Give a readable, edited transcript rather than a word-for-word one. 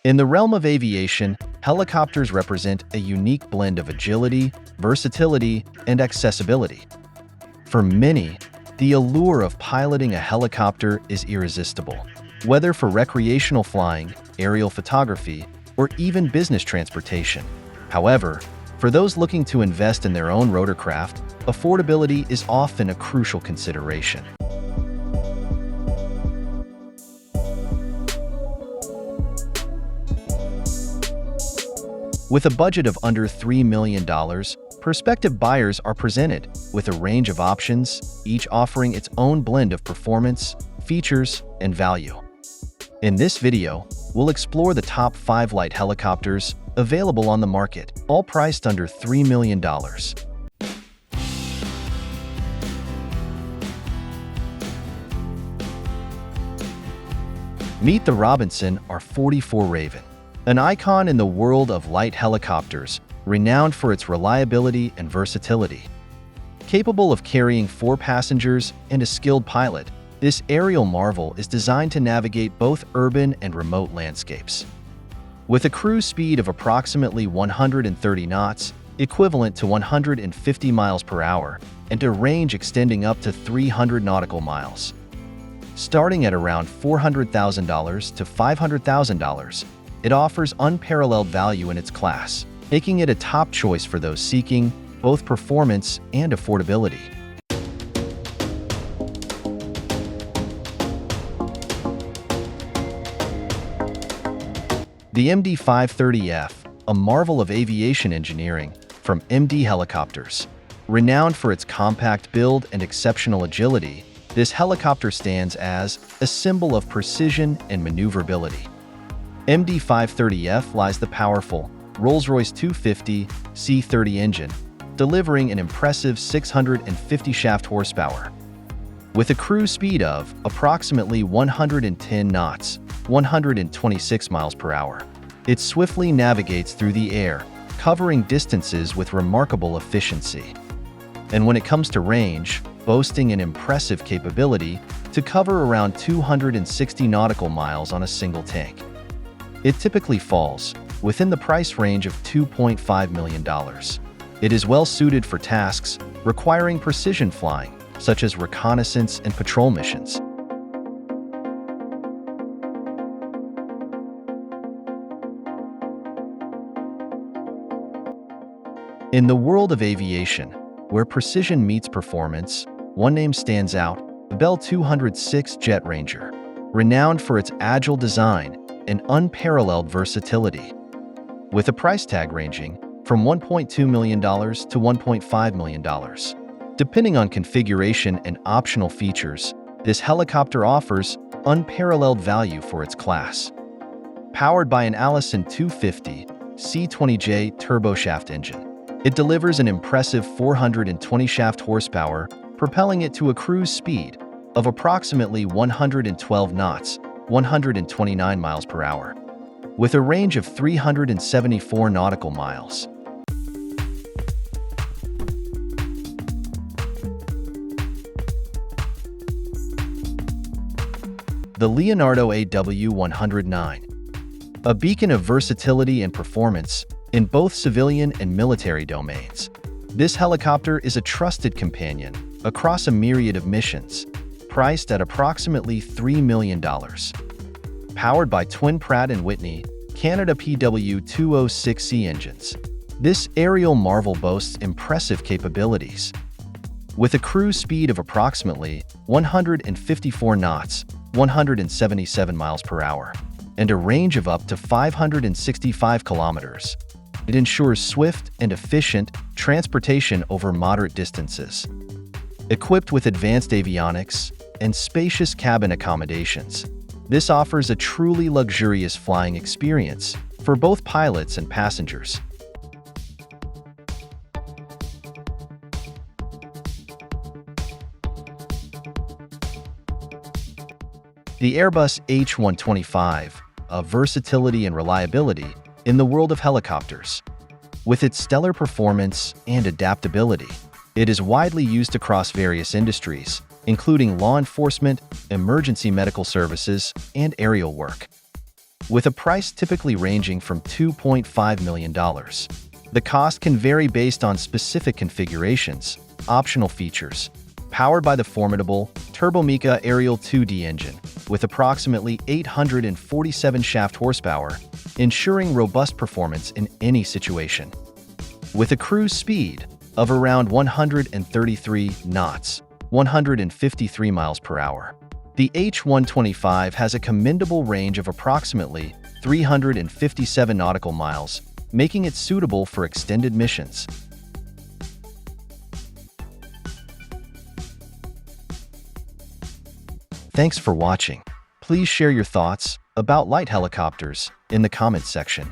In the realm of aviation, helicopters represent a unique blend of agility, versatility, and accessibility. For many, the allure of piloting a helicopter is irresistible. Whether for recreational flying, aerial photography, or even business transportation. However, for those looking to invest in their own rotorcraft, affordability is often a crucial consideration. With a budget of under $3 million, prospective buyers are presented with a range of options, each offering its own blend of performance, features, and value. In this video, we'll explore the top 5 light helicopters available on the market, all priced under $3 million. Meet the Robinson R44 Raven, an icon in the world of light helicopters, renowned for its reliability and versatility. Capable of carrying 4 passengers and a skilled pilot, this aerial marvel is designed to navigate both urban and remote landscapes. With a cruise speed of approximately 130 knots, equivalent to 150 miles per hour, and a range extending up to 300 nautical miles. Starting at around $400,000 to $500,000, it offers unparalleled value in its class, making it a top choice for those seeking both performance and affordability. The MD-530F, a marvel of aviation engineering from MD Helicopters. Renowned for its compact build and exceptional agility, this helicopter stands as a symbol of precision and maneuverability. MD-530F lies the powerful Rolls-Royce 250 C30 engine, delivering an impressive 650 shaft horsepower. With a cruise speed of approximately 110 knots, 126 miles per hour, it swiftly navigates through the air, covering distances with remarkable efficiency. And when it comes to range, boasting an impressive capability to cover around 260 nautical miles on a single tank. It typically falls within the price range of $2.5 million. It is well suited for tasks requiring precision flying, such as reconnaissance and patrol missions. In the world of aviation, where precision meets performance, one name stands out: the Bell 206 Jet Ranger, renowned for its agile design and unparalleled versatility. With a price tag ranging from $1.2 million to $1.5 million. Depending on configuration and optional features, this helicopter offers unparalleled value for its class. Powered by an Allison 250 C20J turboshaft engine, it delivers an impressive 420 shaft horsepower, propelling it to a cruise speed of approximately 112 knots, 129 miles per hour, with a range of 374 nautical miles. The Leonardo AW19, a beacon of versatility and performance in both civilian and military domains. This helicopter is a trusted companion across a myriad of missions, priced at approximately $3 million. Powered by twin Pratt & Whitney Canada PW206C engines, this aerial marvel boasts impressive capabilities. With a cruise speed of approximately 154 knots, 177 miles per hour, and a range of up to 565 kilometers, it ensures swift and efficient transportation over moderate distances. Equipped with advanced avionics and spacious cabin accommodations, this offers a truly luxurious flying experience for both pilots and passengers. The Airbus H125, of versatility and reliability in the world of helicopters. With its stellar performance and adaptability, it is widely used across various industries, including law enforcement, emergency medical services, and aerial work. with a price typically ranging from $2.5 million. The cost can vary based on specific configurations, optional features. Powered by the formidable Turbomeca Ariel 2D engine, with approximately 847 shaft horsepower, ensuring robust performance in any situation. With a cruise speed of around 133 knots, 153 miles per hour, the H125 has a commendable range of approximately 357 nautical miles, making it suitable for extended missions. Thanks for watching. Please share your thoughts about light helicopters in the comments section.